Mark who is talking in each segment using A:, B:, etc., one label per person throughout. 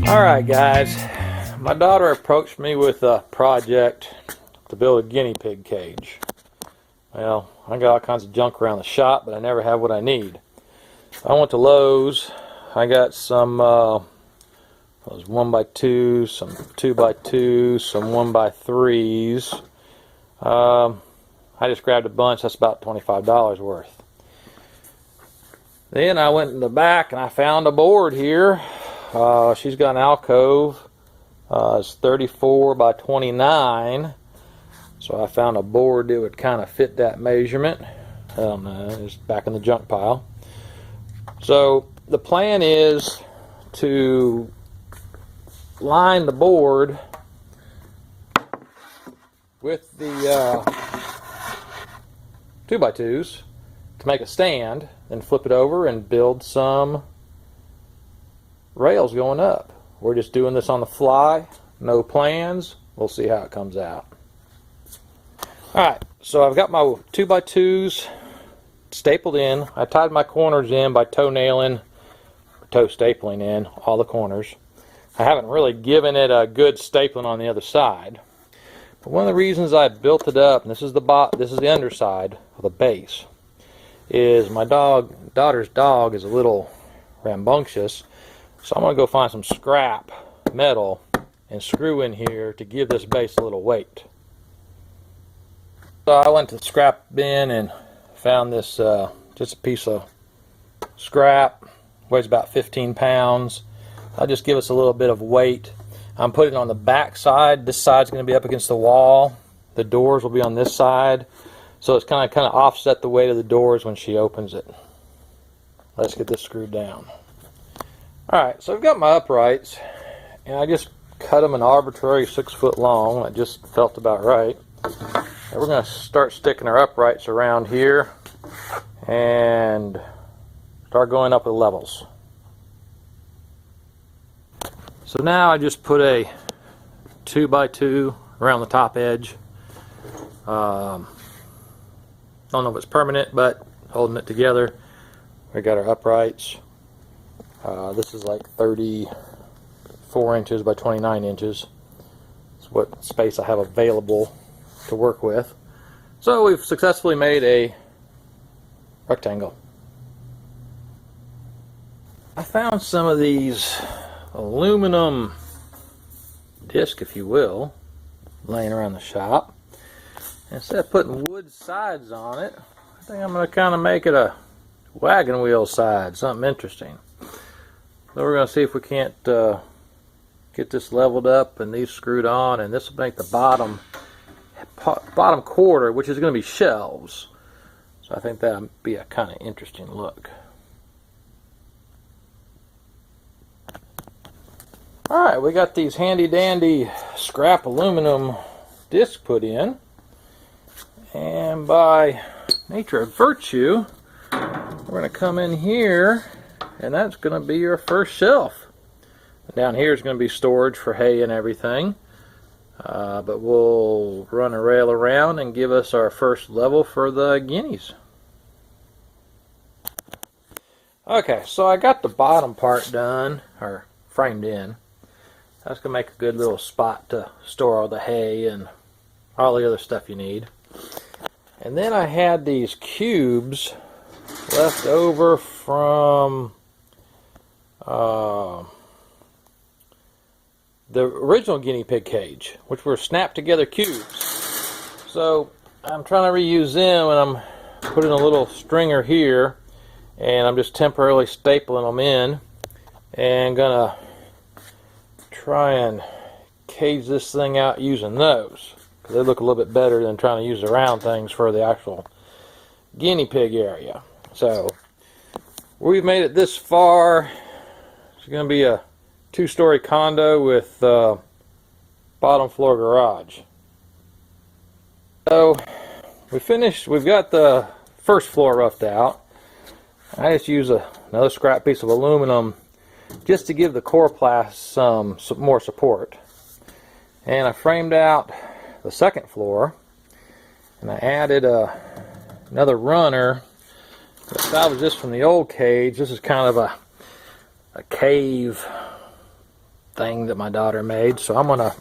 A: Alright guys, my daughter approached me with a project to build a guinea pig cage. Well, I got all kinds of junk around the shop, but I never have what I need. I went to Lowe's. I got some those 1x2, some 2x2, some 1x3s. I just grabbed a bunch. That's about $25 worth. Then I went in the back and I found a board here. She's got an alcove. It's 34 by 29. So I found a board that would kind of fit that measurement. I don't know, it's back in the junk pile. So the plan is to line the board with the 2x2s to make a stand, then flip it over and build some rails going up. We're just doing this on the fly, no plans. We'll see how it comes out. Alright, so I've got my 2x2s stapled in. I tied my corners in by toe stapling in all the corners. I haven't really given it a good stapling on the other side. But one of the reasons I built it up, and this is the underside of the base, is my daughter's dog is a little rambunctious. So I'm going to go find some scrap metal and screw in here to give this base a little weight. So I went to the scrap bin and found this just a piece of scrap. Weighs about 15 pounds. I'll just give us a little bit of weight. I'm putting it on the back side. This side's going to be up against the wall. The doors will be on this side. So it's kind of offset the weight of the doors when she opens it. Let's get this screwed down. Alright, so I've got my uprights, and I just cut them an arbitrary 6 foot long. That just felt about right. And we're going to start sticking our uprights around here and start going up the levels. So now I just put a 2x2 around the top edge. Don't know if it's permanent, but holding it together. We got our uprights. This is like 34 inches by 29 inches. It's what space I have available to work with. So we've successfully made a rectangle. I found some of these aluminum disc, if you will, laying around the shop. Instead of putting wood sides on it, I think I'm going to kind of make it a wagon wheel side, something interesting. So we're going to see if we can't get this leveled up and these screwed on, and this will make the bottom quarter, which is going to be shelves. So I think that would be a kind of interesting look. Alright, we got these handy dandy scrap aluminum discs put in, and by nature of virtue, we're going to come in here, and that's going to be your first shelf. Down here is going to be storage for hay and everything, but we'll run a rail around and give us our first level for the guineas. Okay, so I got the bottom part done, or framed in. That's going to make a good little spot to store all the hay and all the other stuff you need. And then I had these cubes left over from the original guinea pig cage, which were snapped together cubes. So I'm trying to reuse them, and I'm putting a little stringer here, and I'm just temporarily stapling them in, and gonna try and cage this thing out using those, because they look a little bit better than trying to use the round things for the actual guinea pig area. So we've made it this far. It's going to be a 2-story condo with bottom floor garage. So we finished. We've got the first floor roughed out. I just use another scrap piece of aluminum just to give the coroplast some more support. And I framed out the second floor, and I added another runner. I salvaged this from the old cage. This is kind of a cave thing that my daughter made. So I'm gonna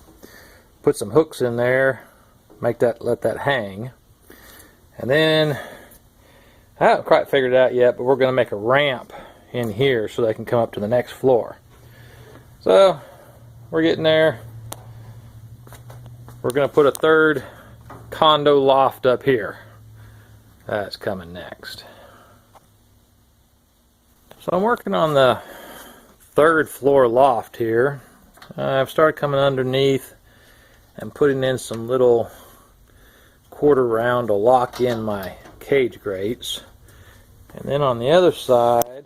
A: put some hooks in there, let that hang, and then I haven't quite figured it out yet, but we're gonna make a ramp in here so they can come up to the next floor. So we're getting there. We're gonna put a third condo loft up here. That's coming next. So I'm working on the third floor loft here. I've started coming underneath and putting in some little quarter round to lock in my cage grates. And then on the other side,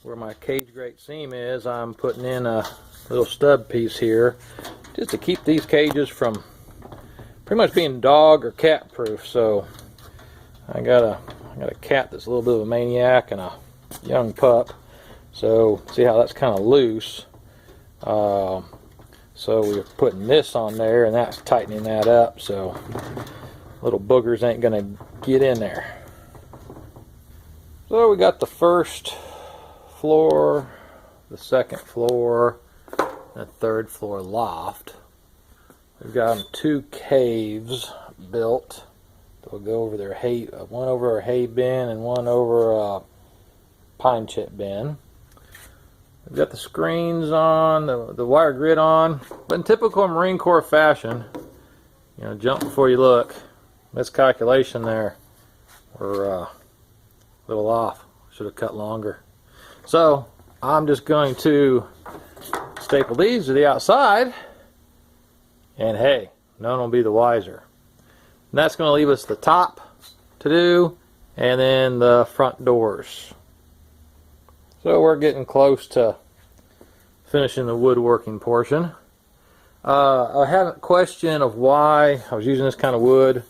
A: where my cage grate seam is, I'm putting in a little stub piece here just to keep these cages from pretty much being dog or cat proof. So I got a cat that's a little bit of a maniac and a young pup. So see how that's kind of loose. So we're putting this on there, and that's tightening that up so little boogers ain't gonna get in there. So we got the first floor, the second floor, and the third floor loft. We've got 2 caves built. They'll go over their hay, one over a hay bin and one over a pine chip bin. We've got the screens on, the wire grid on, but in typical Marine Corps fashion, you know, jump before you look. Miscalculation there. We're a little off. Should have cut longer. So I'm just going to staple these to the outside, and hey, none will be the wiser. And that's going to leave us the top to do, and then the front doors. So we're getting close to finishing the woodworking portion. I had a question of why I was using this kind of wood.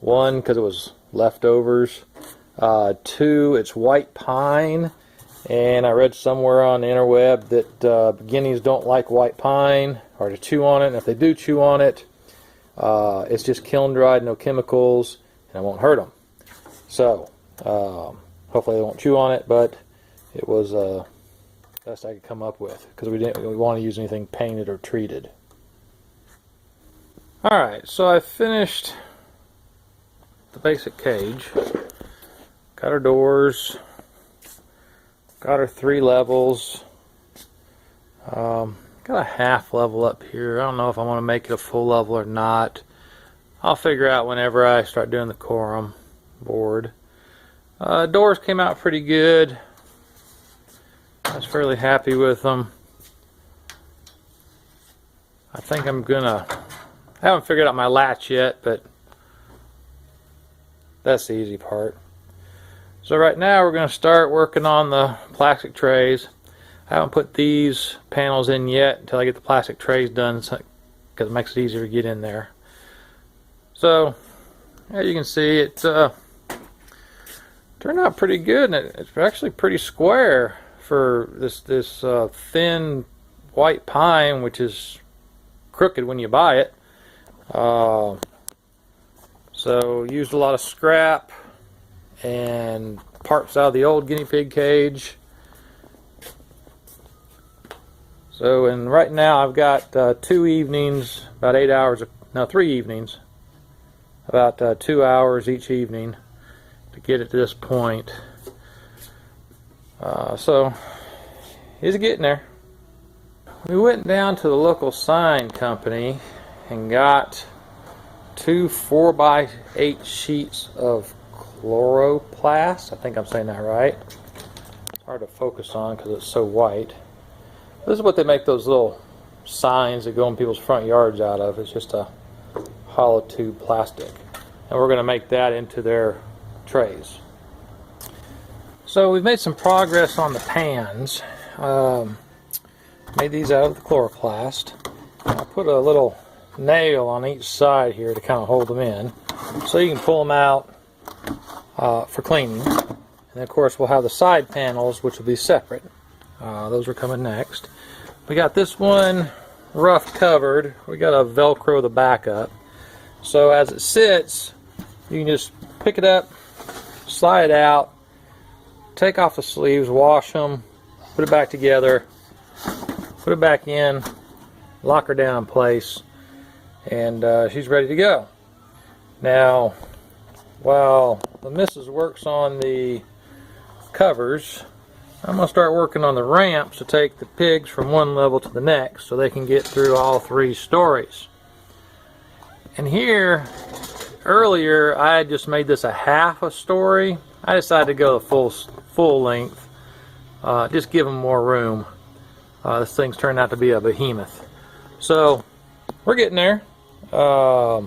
A: 1, because it was leftovers. 2, it's white pine, and I read somewhere on the interweb that Guineas don't like white pine or to chew on it, and if they do chew on it, it's just kiln dried, no chemicals, and it won't hurt them. So hopefully they won't chew on it, but it was best I could come up with, because we didn't really want to use anything painted or treated. Alright, so I finished the basic cage. Got our doors, got our 3 levels, got a half level up here. I don't know if I want to make it a full level or not. I'll figure out whenever I start doing the quorum board. Doors came out pretty good. I was fairly happy with them. I think I'm gonna, I haven't figured out my latch yet, but that's the easy part. So right now we're going to start working on the plastic trays. I haven't put these panels in yet until I get the plastic trays done, because it makes it easier to get in there. So as you can see, it turned out pretty good, and it's actually pretty square for this thin white pine, which is crooked when you buy it. So used a lot of scrap and parts out of the old guinea pig cage. So, and right now I've got 2 evenings, about 8 hours, no, 3 evenings, about 2 hours each evening to get it to this point. So he's getting there. We went down to the local sign company and got 2 4x8 sheets of chloroplast. I think I'm saying that right. It's hard to focus on because it's so white. This is what they make those little signs that go in people's front yards out of. It's just a hollow tube plastic. And we're going to make that into their trays. So we've made some progress on the pans. Made these out of the chloroplast. I put a little nail on each side here to kind of hold them in, so you can pull them out for cleaning. And then of course we'll have the side panels, which will be separate. Those are coming next. We got this one rough covered. We got to Velcro the back up, so as it sits you can just pick it up, slide it out, take off the sleeves, wash them, put it back together, put it back in, lock her down in place, and she's ready to go. Now, while the missus works on the covers, I'm going to start working on the ramps to take the pigs from one level to the next so they can get through all 3 stories. And here, earlier, I had just made this a half a story. I decided to go the full length, just give them more room. This thing's turned out to be a behemoth. So, we're getting there. I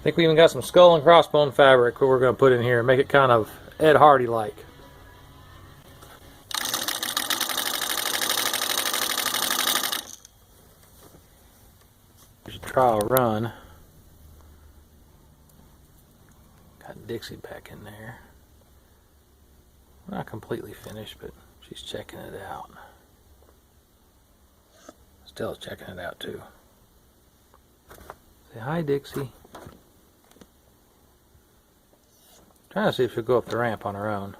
A: think we even got some skull and crossbone fabric that we're going to put in here and make it kind of Ed Hardy-like. Here's a trial run. Got Dixie back in there. Not completely finished, but she's checking it out. Stella's checking it out too. Say hi, Dixie. Trying to see if she'll go up the ramp on her own.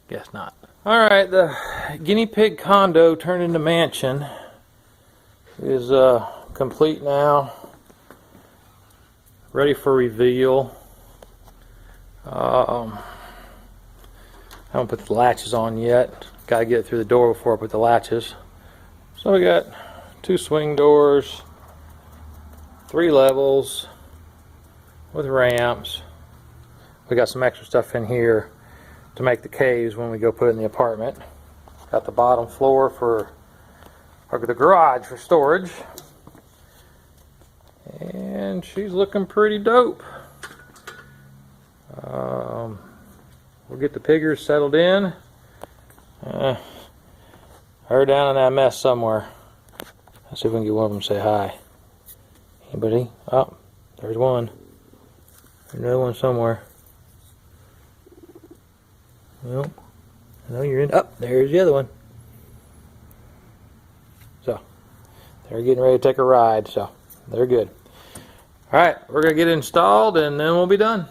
A: Guess not. Alright, the guinea pig condo turned into mansion is complete now. Ready for reveal. I haven't put the latches on yet. Got to get it through the door before I put the latches. So we got 2 swing doors, 3 levels with ramps. We got some extra stuff in here to make the caves when we go put it in the apartment. Got the bottom floor for the garage for storage. And she's looking pretty dope. We'll get the piggers settled in. Her down in that mess somewhere. Let's see if we can get one of them to say hi. Anybody? Oh, there's one. There's another one somewhere. Nope. I know you're in. Oh, there's the other one. So, they're getting ready to take a ride, so they're good. Alright, we're going to get it installed and then we'll be done.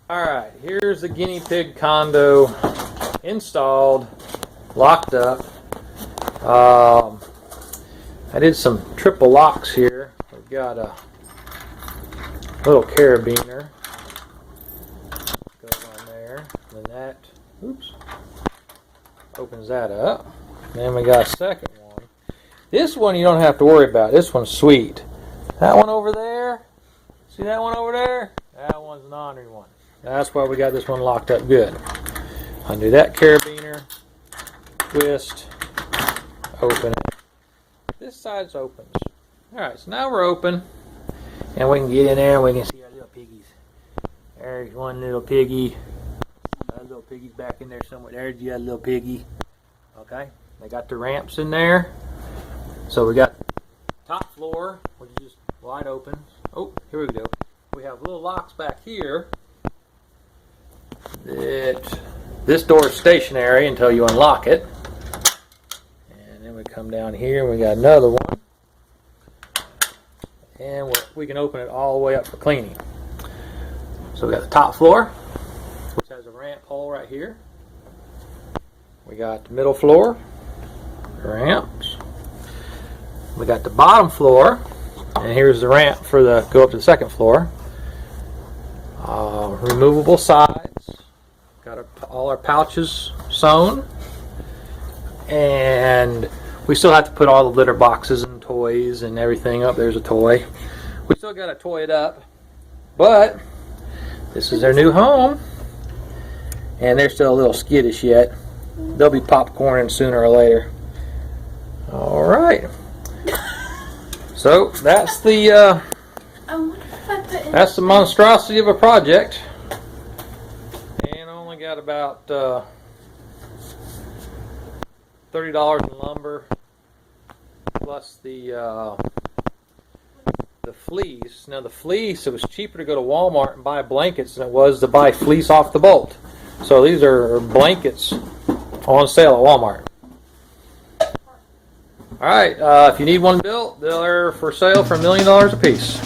A: Alright, here's the guinea pig condo installed, locked up. I did some triple locks here. We've got a little carabiner. Goes on there. And that, oops, opens that up. Then we got a second one. This one you don't have to worry about. This one's sweet. That one over there, see that one over there? That one's an ornery one. That's why we got this one locked up good. Undo that carabiner, twist, open it. This side's opens. Alright, so now we're open, and we can get in there and we can see our little piggies. There's one little piggy. That little piggy's back in there somewhere. There's the other little piggy. Okay, they got the ramps in there. So we got top floor, which is just wide open. Oh, here we go. We have little locks back here. This door is stationary until you unlock it. And then we come down here and we got another one. And we can open it all the way up for cleaning. So we got the top floor, which has a ramp hole right here. We got the middle floor, ramps. We got the bottom floor, and here's the ramp for the go up to the second floor. Removable sides. Got all our pouches sewn, and we still have to put all the litter boxes and toys and everything up. There's a toy. We still got to toy it up, but this is their new home, and they're still a little skittish yet. They'll be popcorning sooner or later. All right. So that's the monstrosity of a project, and I only got about $30 in lumber plus the fleece. Now the fleece, it was cheaper to go to Walmart and buy blankets than it was to buy fleece off the bolt. So these are blankets on sale at Walmart. Alright, if you need one built, they're for sale for $1 million a piece.